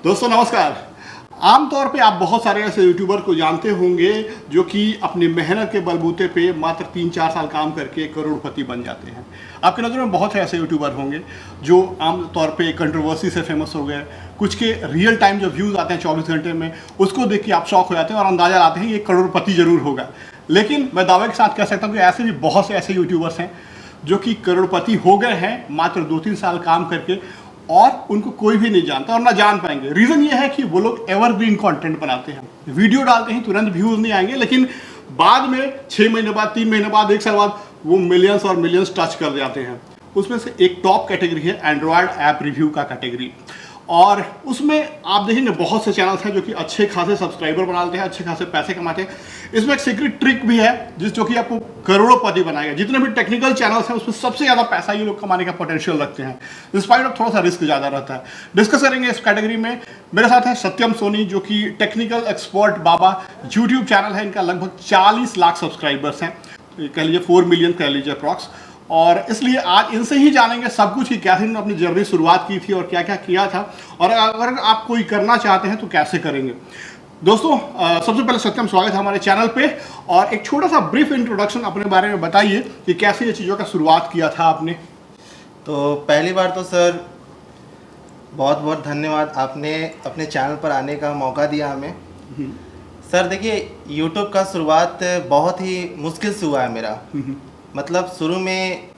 दोस्तों नमस्कार। आमतौर पे आप बहुत सारे ऐसे यूट्यूबर को जानते होंगे जो कि अपनी मेहनत के बलबूते पे मात्र 3-4 साल काम करके करोड़पति बन जाते हैं। आपकी नज़र में बहुत से ऐसे यूट्यूबर होंगे जो आमतौर पे कंट्रोवर्सी से फेमस हो गए, कुछ के रियल टाइम जो व्यूज़ आते हैं 24 घंटे में उसको देख के आप शॉक हो जाते हैं और अंदाजा लाते हैं ये करोड़पति जरूर होगा। लेकिन मैं दावे के साथ कह सकता हूँ कि ऐसे भी बहुत से ऐसे यूट्यूबर्स हैं जो कि करोड़पति हो गए हैं मात्र 2-3 साल काम करके, और उनको कोई भी नहीं जानता और ना जान पाएंगे। रीज़न ये है कि वो लोग एवरग्रीन कंटेंट बनाते हैं, वीडियो डालते हैं, तुरंत व्यूज़ नहीं आएंगे, लेकिन बाद में 6 महीने बाद, 3 महीने बाद, 1 साल बाद वो मिलियंस और मिलियंस टच कर जाते हैं। उसमें से एक टॉप कैटेगरी है एंड्रॉयड ऐप रिव्यू का कैटेगरी, और उसमें आप देखेंगे बहुत से चैनल्स हैं जो कि अच्छे खासे सब्सक्राइबर बनाते हैं, अच्छे खासे पैसे कमाते हैं। इसमें एक सीक्रेट ट्रिक भी है जो कि आपको करोड़पति बनाएगा। जितने भी टेक्निकल चैनल्स हैं उसमें सबसे ज़्यादा पैसा ये लोग कमाने का पोटेंशियल रखते हैं, डिस्पाइट ऑफ थोड़ा सा रिस्क ज़्यादा रहता है। डिस्कस करेंगे इस कैटेगरी में। मेरे साथ है सत्यम सोनी जो कि टेक्निकल एक्सपर्ट बाबा यूट्यूब चैनल है, इनका लगभग 40 लाख सब्सक्राइबर्स हैं, कह लीजिए 4 मिलियन कह लीजिए अप्रॉक्स। और इसलिए आज इनसे ही जानेंगे सब कुछ कि कैसे इन्होंने अपनी जर्नी शुरुआत की थी और क्या क्या किया था, और अगर आप कोई करना चाहते हैं तो कैसे करेंगे। दोस्तों सबसे पहले सत्यम स्वागत है हमारे चैनल पे, और एक छोटा सा ब्रीफ इंट्रोडक्शन अपने बारे में बताइए कि कैसे ये चीज़ों का शुरुआत किया था आपने। तो पहली बार तो सर बहुत बहुत धन्यवाद, आपने अपने चैनल पर आने का मौका दिया हमें। सर देखिए, यूट्यूब का शुरुआत बहुत ही मुश्किल से हुआ है मेरा। मतलब शुरू में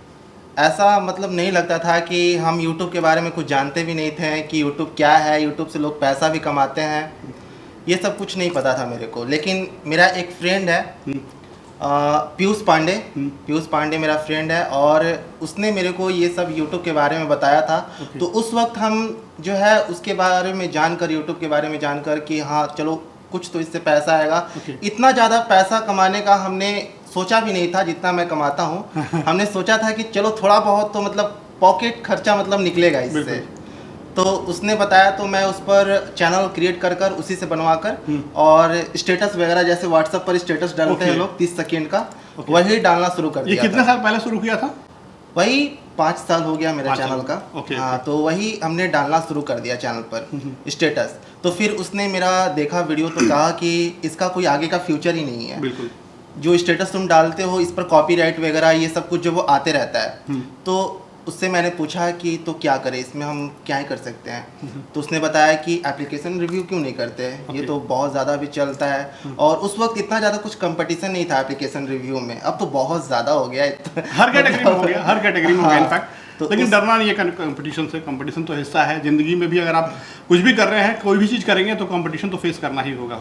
ऐसा नहीं लगता था कि हम यूट्यूब के बारे में कुछ जानते भी नहीं थे कि यूट्यूब क्या है, यूट्यूब से लोग पैसा भी कमाते हैं, ये सब कुछ नहीं पता था मेरे को। लेकिन मेरा एक फ्रेंड है पीयूष पांडे मेरा फ्रेंड है, और उसने मेरे को ये सब यूट्यूब के बारे में बताया था। तो उस वक्त हम जो है उसके बारे में जानकर, यूट्यूब के बारे में जानकर कि हाँ चलो कुछ तो इससे पैसा आएगा। इतना ज़्यादा पैसा कमाने का हमने सोचा भी नहीं था जितना मैं कमाता हूँ। हमने सोचा था कि चलो थोड़ा बहुत तो पॉकेट खर्चा निकलेगा इससे। तो उसने बताया तो मैं उस पर चैनल क्रिएट कर उसी से बनवा कर, और स्टेटस वगैरह जैसे व्हाट्सएप पर स्टेटस डालते हैं लोग 30 सेकेंड का, वही डालना शुरू कर दिया। ये कितने साल पहले शुरू किया था? वही 5 साल हो गया मेरे चैनल का। हाँ, तो वही हमने डालना शुरू कर दिया चैनल पर स्टेटस। तो फिर उसने मेरा देखा वीडियो तो कहा कि इसका कोई आगे का फ्यूचर ही नहीं है। बिल्कुल, जो स्टेटस तुम डालते हो इस पर कॉपीराइट वगैरह ये सब कुछ जो वो आते रहता है। तो उससे मैंने पूछा कि तो क्या करें, इसमें हम क्या ही कर सकते हैं। तो उसने बताया कि एप्लीकेशन रिव्यू क्यों नहीं करते, ये तो बहुत ज़्यादा भी चलता है। और उस वक्त इतना ज़्यादा कुछ कंपटीशन नहीं था एप्लीकेशन रिव्यू में, अब तो बहुत ज़्यादा हो गया। हर कैटेगरी में हो गया, हर कैटेगरी में हो गया इनफैक्ट। तो लेकिन डरना नहीं है कंपटीशन से, कंपटीशन तो हिस्सा है ज़िंदगी में भी। अगर आप कुछ भी कर रहे हैं, कोई भी चीज़ करेंगे तो कंपटीशन तो फेस करना ही होगा।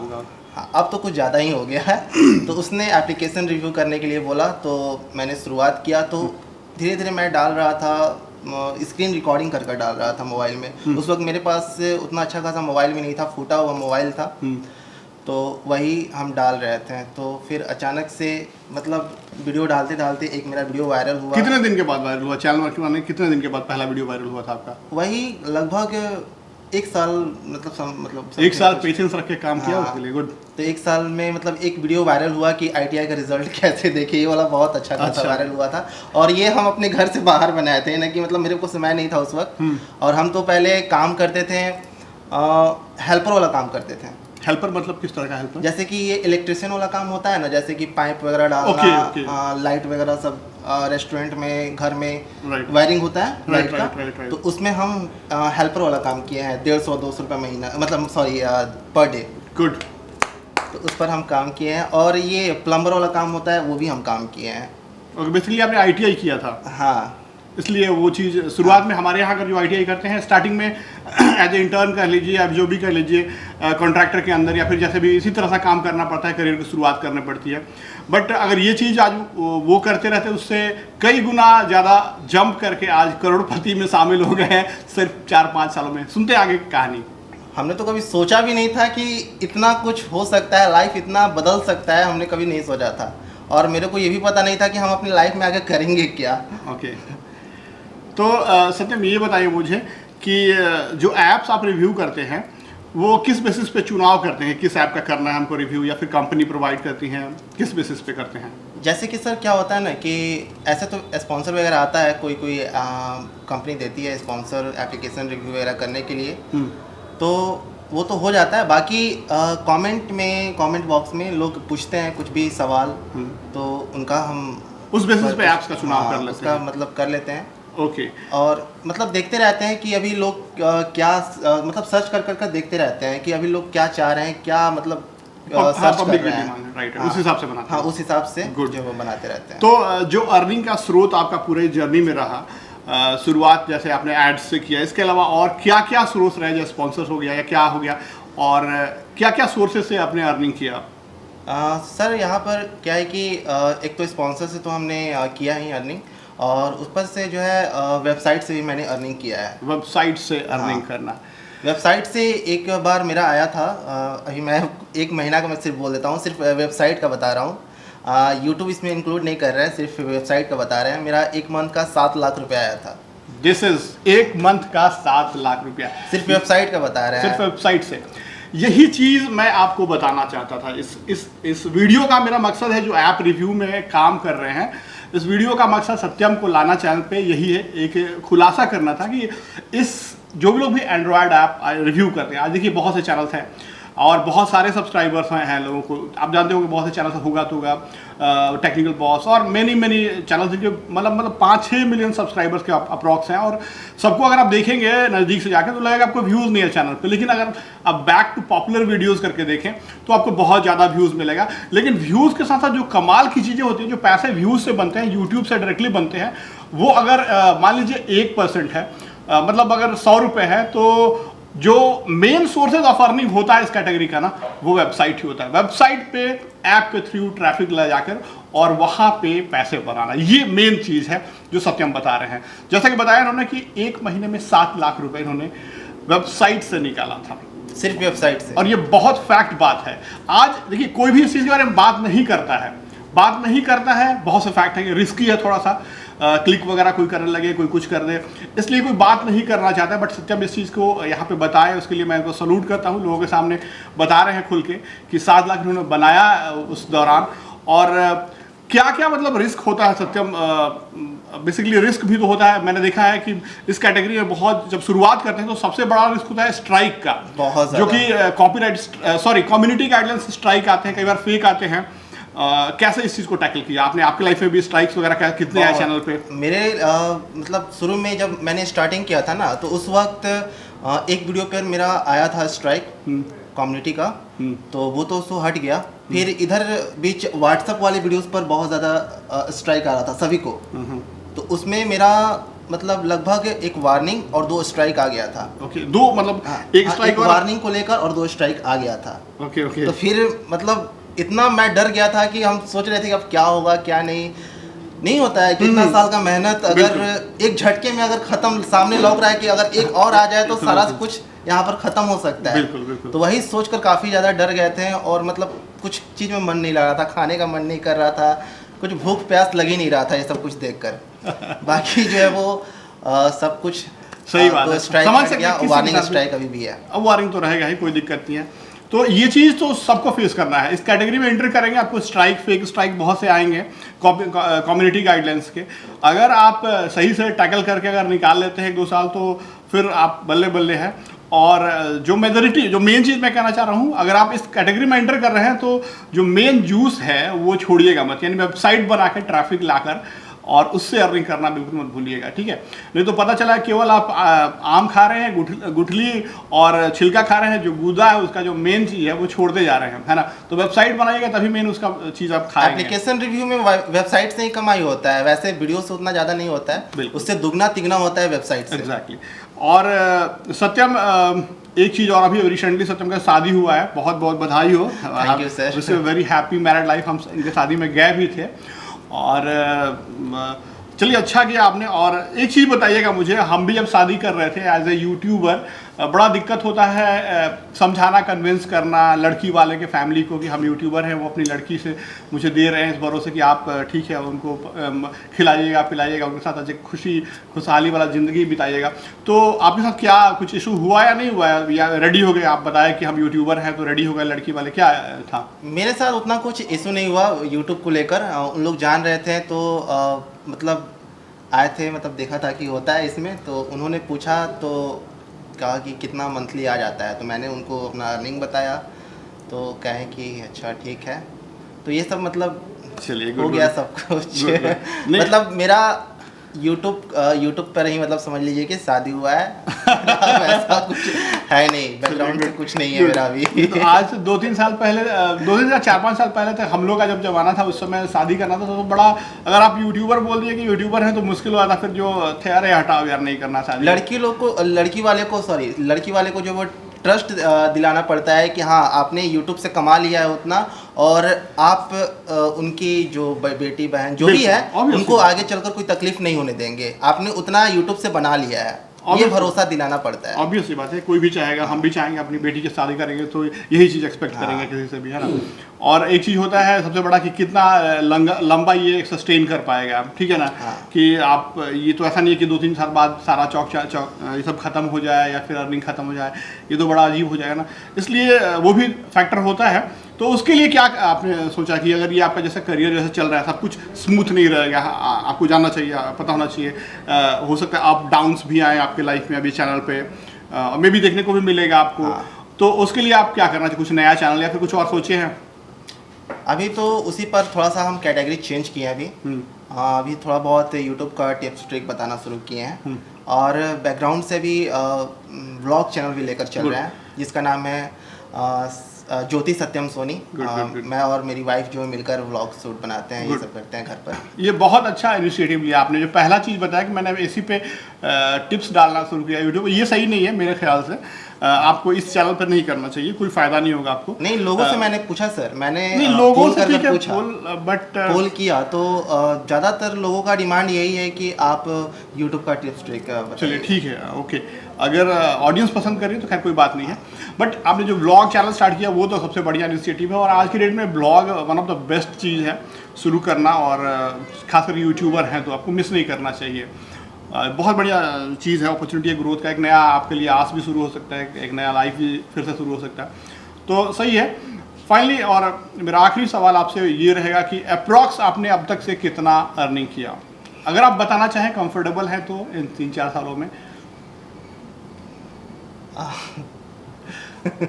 हाँ, अब तो कुछ ज़्यादा ही हो गया है। तो उसने एप्लीकेशन रिव्यू करने के लिए बोला, तो मैंने शुरुआत किया। तो धीरे धीरे मैं डाल रहा था, स्क्रीन रिकॉर्डिंग कर डाल रहा था मोबाइल में। उस वक्त मेरे पास उतना अच्छा खासा मोबाइल भी नहीं था, फूटा हुआ मोबाइल था। तो वही हम डाल रहे थे। तो फिर अचानक से वीडियो डालते डालते एक मेरा वीडियो वायरल हुआ। कितने दिन के बाद वायरल हुआ चैनल में? कितने दिन के बाद पहला वीडियो वायरल हुआ था आपका? वही लगभग 1 साल, एक साल पेशेंस रख के काम किया उसके लिए। गुड। तो 1 साल में एक वीडियो वायरल हुआ कि ITI का रिजल्ट कैसे देखे, ये वाला बहुत अच्छा खासा वायरल हुआ था। और ये हम अपने घर से बाहर बनाए थे ना, कि मेरे को समय नहीं था उस वक्त। और हम तो पहले काम करते थे, हेल्पर वाला काम करते थे। हेल्पर मतलब किस तरह का हेल्पर? जैसे कि ये इलेक्ट्रिशियन वाला काम होता है ना, जैसे कि पाइप वगैरह डालना, लाइट वगैरह सब रेस्टोरेंट में, घर में वायरिंग होता है लाइट का। तो उसमें हम हेल्पर वाला काम किए हैं। 150-200 रुपये महीना, सॉरी पर डे। गुड। तो उस पर हम काम किए हैं। और ये प्लम्बर वाला काम होता है, वो भी हम काम किए हैं। और बेसिकली आपने ITI किया था? हाँ, इसलिए वो चीज़ शुरुआत में हमारे यहाँ अगर जो ITI करते हैं स्टार्टिंग में एज ए इंटर्न कर लीजिए, आप जो भी कर लीजिए, कॉन्ट्रैक्टर के अंदर, या फिर जैसे भी इसी तरह सा काम करना पड़ता है, करियर की शुरुआत करनी पड़ती है। बट अगर ये चीज़ आज वो करते रहते, उससे कई गुना ज़्यादा जंप करके आज करोड़पति में शामिल हो गए हैं सिर्फ 4-5 सालों में। सुनते आगे की कहानी। हमने तो कभी सोचा भी नहीं था कि इतना कुछ हो सकता है, लाइफ इतना बदल सकता है, हमने कभी नहीं सोचा था। और मेरे को ये भी पता नहीं था कि हम अपनी लाइफ में आगे करेंगे क्या। ओके। तो सत्यम ये बताइए मुझे कि जो ऐप्स आप रिव्यू करते हैं वो किस बेसिस पे चुनाव करते हैं, किस ऐप का करना है हमको रिव्यू, या फिर कंपनी प्रोवाइड करती हैं, किस बेसिस पे करते हैं? जैसे कि सर क्या होता है ना कि ऐसे तो स्पॉन्सर वगैरह आता है, कोई कंपनी देती है स्पॉन्सर एप्लीकेशन रिव्यू वगैरह करने के लिए। तो वो तो हो जाता है। बाकी कमेंट बॉक्स में लोग पूछते हैं कुछ भी सवाल, तो उनका हम उस बेसिस पे ऐप्स का चुनाव कर लेते उसका हैं। मतलब कर लेते हैं। ओके। और मतलब देखते रहते हैं कि अभी लोग क्या मतलब सर्च कर कर देखते रहते हैं कि अभी लोग क्या चाह रहे हैं, क्या मतलब सर्च कर रहे हैं। राइट, उस हिसाब से बनाते हाँ, हैं। उस हिसाब से Good. जो वो बनाते रहते हैं। तो जो अर्निंग का स्रोत आपका पूरे जर्नी में रहा, शुरुआत जैसे आपने एड्स से किया, इसके अलावा और क्या क्या स्रोत रहे, जैसे स्पॉन्सर्स हो गया या क्या हो गया, और क्या क्या सोर्सेज से आपने अर्निंग किया? सर यहाँ पर क्या है कि एक तो स्पॉन्सर से तो हमने किया ही अर्निंग, और उस पर से जो है वेबसाइट से भी मैंने अर्निंग किया है। वेबसाइट से अर्निंग हाँ। करना। वेबसाइट से एक बार मेरा आया था, अभी मैं एक महीना का मैं सिर्फ बोल देता हूँ, सिर्फ वेबसाइट का बता रहा हूँ, यूट्यूब इसमें इंक्लूड नहीं कर रहे हैं, सिर्फ वेबसाइट का बता रहे हैं। मेरा एक मंथ का 7 लाख रुपया आया था। दिस इज एक मंथ का 7 लाख रुपया सिर्फ वेबसाइट का बता रहे हैं। सिर्फ वेबसाइट से। यही चीज़ मैं आपको बताना चाहता था। इस वीडियो का मेरा मकसद है, जो ऐप रिव्यू में काम कर रहे हैं, इस वीडियो का मकसद सत्यम को लाना चैनल पे यही है, एक खुलासा करना था कि इस जो भी लोग भी एंड्रॉयड ऐप रिव्यू करते हैं, आज देखिए बहुत से चैनल्स हैं और बहुत सारे सब्सक्राइबर्स हैं लोगों को, आप जानते हो कि बहुत से चैनल्स होगा टेक्निकल बॉस और मैनी चैनल्स जिनके मतलब 5-6 मिलियन सब्सक्राइबर्स के अप्रॉक्स हैं, और सबको अगर आप देखेंगे नज़दीक से जाकर तो लगेगा आपको व्यूज़ नहीं है चैनल पे, लेकिन अगर आप बैक टू पॉपुलर वीडियोस करके देखें तो आपको बहुत ज़्यादा व्यूज़ मिलेगा। लेकिन व्यूज़ के साथ साथ जो कमाल की चीज़ें होती हैं, जो पैसे व्यूज़ से बनते हैं, यूट्यूब से डायरेक्टली बनते हैं, वो अगर मान लीजिए 1% है, मतलब अगर 100 रुपये है, तो जो मेन सोर्सेज ऑफ अर्निंग होता है इस कैटेगरी का ना, वो वेबसाइट ही होता है। वेबसाइट पे ऐप के थ्रू ट्रैफिक ले जाकर और वहां पे पैसे बनाना, ये मेन चीज है जो सत्यम बता रहे हैं। जैसा कि बताया इन्होंने कि एक महीने में 7 लाख रुपए इन्होंने वेबसाइट से निकाला था, सिर्फ वेबसाइट से। और ये बहुत फैक्ट बात है। आज देखिए कोई भी इस चीज के बारे में बात नहीं करता है, बहुत से फैक्ट है कि रिस्की है थोड़ा सा, क्लिक वगैरह कोई करने लगे, कोई कुछ कर दे, इसलिए कोई बात नहीं करना चाहता है। बट सत्यम इस चीज़ को यहाँ पे बताए, उसके लिए मैं इनको सल्यूट करता हूँ। लोगों के सामने बता रहे हैं खुल के कि 7 लाख इन्होंने बनाया उस दौरान। और क्या क्या मतलब रिस्क होता है सत्यम, बेसिकली रिस्क भी तो होता है। मैंने देखा है कि इस कैटेगरी में बहुत, जब शुरुआत करते हैं तो सबसे बड़ा रिस्क होता है स्ट्राइक का, बहुत जो कि कम्युनिटी गाइडलाइंस स्ट्राइक आते हैं, कई बार फेक आते हैं। कैसे इस चीज़ को टैकल किया आपने? आपके लाइफ में भी स्ट्राइक्स वगैरह कितने आए चैनल पे? मेरे मतलब शुरू में जब मैंने स्टार्टिंग किया था ना, तो उस वक्त एक वीडियो पर मेरा आया था स्ट्राइक कम्युनिटी का, तो वो तो उसको हट गया। फिर इधर बीच व्हाट्सएप वाले वीडियोस पर बहुत ज़्यादा स्ट्राइक आ रहा था सभी को, तो उसमें मेरा मतलब लगभग एक वार्निंग और 2 स्ट्राइक आ गया था। ओके, 2 मतलब एक स्ट्राइक वार्निंग को लेकर और 2 स्ट्राइक आ गया था। ओके। तो फिर मतलब इतना मैं डर गया था कि हम सोच रहे थे कि अब क्या होगा क्या नहीं होता है। कितना साल का मेहनत अगर एक झटके में अगर खत्म, सामने लौक रहा है कि अगर एक और आ जाए तो सारा कुछ यहाँ पर खत्म हो सकता है। बिल्कुल। तो वही सोचकर काफ़ी ज़्यादा डर गए थे, और मतलब कुछ चीज़ में मन नहीं लग रहा था, खाने का मन नहीं कर रहा था, कुछ भूख प्यास लग ही नहीं रहा था ये सब कुछ देखकर। बाकी जो है वो सब कुछ सही बात है, समझ सकते। वार्निंग स्ट्राइक अभी भी है, अब वार्निंग तो रहेगा ही, कोई दिक्कत नहीं है। तो ये चीज़ तो सबको फेस करना है। इस कैटेगरी में एंटर करेंगे, आपको स्ट्राइक, फेक स्ट्राइक बहुत से आएंगे कम्युनिटी गाइडलाइंस के। अगर आप सही से टैकल करके अगर निकाल लेते हैं 1-2 साल, तो फिर आप बल्ले बल्ले हैं। और जो मेन चीज़ मैं कहना चाह रहा हूँ, अगर आप इस कैटेगरी में एंटर कर रहे हैं तो जो मेन जूस है वो छोड़िएगा मत, यानी वेबसाइट बना के ट्रैफिक लाकर और उससे अर्निंग करना बिल्कुल मत भूलिएगा, ठीक है? नहीं तो पता चला केवल आप आम खा रहे हैं, गुठली और छिलका खा रहे हैं, जो गूदा है उसका जो मेन चीज़ है वो छोड़ते जा रहे हैं, है ना? तो वेबसाइट बनाइएगा तभी मेन उसका चीज़ आप खाएंगे। एप्लीकेशन रिव्यू में वेबसाइट से ही कमाई होता है, वैसे वीडियो से उतना ज़्यादा नहीं होता है, उससे दुगना तिगना होता है वेबसाइट से। एग्जैक्टली। और सत्यम, एक चीज़ और, अभी रिसेंटली सत्यम का शादी हुआ है, बहुत बहुत बधाई हो। Thank you sir. Wish you very happy married life. हम इनके शादी में गए भी थे, और चलिए अच्छा किया आपने। और एक चीज़ बताइएगा मुझे, हम भी जब शादी कर रहे थे एज ए यूट्यूबर, बड़ा दिक्कत होता है समझाना, कन्विंस करना लड़की वाले के फैमिली को कि हम यूट्यूबर हैं, वो अपनी लड़की से मुझे दे रहे हैं इस भरोसे कि आप ठीक है उनको खिलाइएगा पिलाइएगा, उनके साथ अच्छे खुशहाली वाला ज़िंदगी बिताइएगा। तो आपके साथ क्या कुछ इशू हुआ या नहीं हुआ, या रेडी हो गए? आप बताएं कि हम यूट्यूबर हैं तो रेडी हो गए लड़की वाले, क्या था? मेरे साथ उतना कुछ इशू नहीं हुआ यूट्यूब को लेकर। उन लोग जान रहे थे, तो मतलब आए थे, मतलब देखा था कि होता है इसमें, तो उन्होंने पूछा तो कहा कि कितना मंथली आ जाता है, तो मैंने उनको अपना अर्निंग बताया, तो कहें कि अच्छा ठीक है। तो ये सब मतलब चलिए हो गया सब कुछ। नहीं। मतलब मेरा यूट्यूब पर ही मतलब समझ लीजिए कि शादी हुआ है। अब ऐसा कुछ है नहीं, बैकग्राउंड से कुछ नहीं है मेरा अभी। तो आज से 2-3 साल पहले 2 या 4-5 साल पहले तक हम लोग का जब जमाना था, उस समय शादी करना था तो बड़ा, अगर आप यूट्यूबर बोल दिए कि यूट्यूबर हैं तो मुश्किल हुआ था। फिर जो थे, अरे हटाओ यार नहीं करना शादी। लड़की वाले को जो वो ट्रस्ट दिलाना पड़ता है कि हाँ आपने यूट्यूब से कमा लिया है उतना, और आप उनकी जो बेटी बहन जो भी है बिल्कुल, उनको आगे चलकर कोई तकलीफ नहीं होने देंगे, आपने उतना यूट्यूब से बना लिया है, ये भरोसा दिलाना पड़ता है। ऑब्वियस सी बात है, कोई भी चाहेगा, हम भी चाहेंगे अपनी बेटी की शादी करेंगे तो यही चीज़ एक्सपेक्ट करेंगे किसी से भी, है ना। और एक चीज़ होता है सबसे बड़ा कि कितना लंबा ये सस्टेन कर पाएगा, ठीक है ना। कि आप ये तो ऐसा नहीं है कि 2-3 साल बाद सारा चौक ये सब खत्म हो जाए या फिर अर्निंग खत्म हो जाए, ये तो बड़ा अजीब हो जाएगा ना। इसलिए वो भी फैक्टर होता है। तो उसके लिए क्या आपने सोचा कि अगर ये आपका जैसे करियर जैसे चल रहा है, सब कुछ स्मूथ नहीं रहेगा, आपको जानना चाहिए, पता होना चाहिए, हो सकता है अप डाउन्स भी आए आपके लाइफ में अभी चैनल पे, मे भी देखने को भी मिलेगा आपको। तो उसके लिए आप क्या करना चाहिए, कुछ नया चैनल या फिर कुछ और सोचे हैं? अभी तो उसी पर थोड़ा सा हम कैटेगरी चेंज किए हैं अभी। अभी थोड़ा बहुत यूट्यूब का टिप्स ट्रिक बताना शुरू किए हैं, और बैकग्राउंड से भी व्लॉग चैनल भी लेकर चल रहे हैं, जिसका नाम है ज्योति सत्यम सोनी। मैं और मेरी वाइफ जो मिलकर व्लॉग शूट बनाते हैं, ये सब करते हैं घर पर। ये बहुत अच्छा इनिशिएटिव लिया आपने। जो पहला चीज़ बताया कि मैंने इसी पे टिप्स डालना शुरू किया यूट्यूब, ये सही नहीं है मेरे ख्याल से। आपको इस चैनल पर नहीं करना चाहिए, कोई फायदा नहीं होगा आपको। नहीं, लोगों से मैंने पूछा सर, मैंने लोगों से कर पूछा, बट कॉल किया तो ज़्यादातर लोगों का डिमांड यही है कि आप यूट्यूब का टिप्स ट्रिक बताइए। चलिए ठीक है, ओके। अगर ऑडियंस पसंद कर रही है तो खैर कोई बात नहीं है, बट आपने जो ब्लॉग चैनल स्टार्ट किया वो तो सबसे बढ़िया इनिशिएटिव है। और आज की डेट में blog one of the best चीज़ है शुरू करना, और खासकर यूट्यूबर हैं तो आपको मिस नहीं करना चाहिए। बहुत बढ़िया चीज़ है, अपॉर्चुनिटी है ग्रोथ का। एक नया आपके लिए आस भी शुरू हो सकता है, एक नया लाइफ भी फिर से शुरू हो सकता है, तो सही है। फाइनली, और मेरा आखिरी सवाल आपसे ये रहेगा कि अप्रॉक्स आपने अब तक से कितना अर्निंग किया, अगर आप बताना चाहें, कंफर्टेबल हैं तो, इन 3-4 सालों में?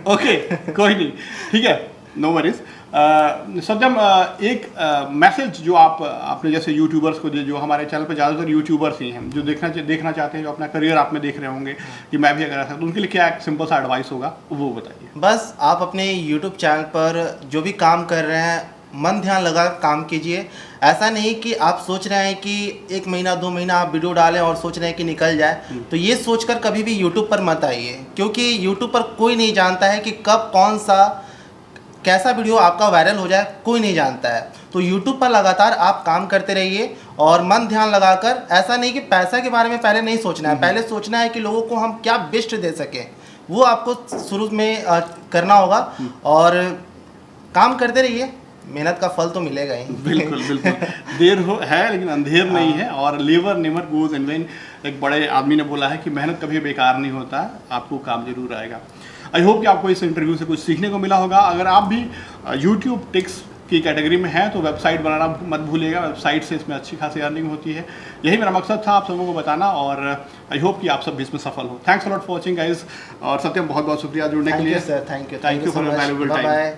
ओके, कोई नहीं, ठीक है, नो वरीज। सत्यम, एक मैसेज जो आपने जैसे यूट्यूबर्स को, जो हमारे चैनल पे ज़्यादातर यूट्यूबर्स ही हैं जो देखना चाहते हैं, जो अपना करियर आप में देख रहे होंगे कि मैं भी अगर ऐसा, तो उनके लिए क्या एक सिंपल सा एडवाइस होगा, वो बताइए। बस आप अपने यूट्यूब चैनल पर जो भी काम कर रहे हैं, मन ध्यान लगा काम कीजिए। ऐसा नहीं कि आप सोच रहे हैं कि 1 महीना 2 महीना आप वीडियो डालें और सोच रहे हैं कि निकल जाए, तो ये सोचकर कभी भी यूट्यूब पर मत आइए, क्योंकि यूट्यूब पर कोई नहीं जानता है कि कब कौन सा कैसा वीडियो आपका वायरल हो जाए, कोई नहीं जानता है। तो यूट्यूब पर लगातार आप काम करते रहिए और मन ध्यान लगाकर। ऐसा नहीं कि पैसा के बारे में पहले नहीं सोचना है, पहले सोचना है कि लोगों को हम क्या बेस्ट दे सकें, वो आपको शुरू में करना होगा, और काम करते रहिए, मेहनत का फल तो मिलेगा ही। बिल्कुल बिल्कुल, देर है लेकिन अंधेर नहीं है, और labour never goes in when. एक बड़े आदमी ने बोला है कि मेहनत कभी बेकार नहीं होता है, आपको काम जरूर आएगा। आई होप कि आपको इस इंटरव्यू से कुछ सीखने को मिला होगा। अगर आप भी यूट्यूब टिक्स की कैटेगरी में हैं तो वेबसाइट बनाना मत भूलिएगा, वेबसाइट से इसमें अच्छी खासी अर्निंग होती है। यही मेरा मकसद था आप सबों को बताना, और आई होप कि आप सब भी इसमें सफल हो। Thanks a lot for watching guys, और सत्यम बहुत बहुत शुक्रिया जुड़ने के लिए। Thank you sir, thank you for your valuable time. Bye.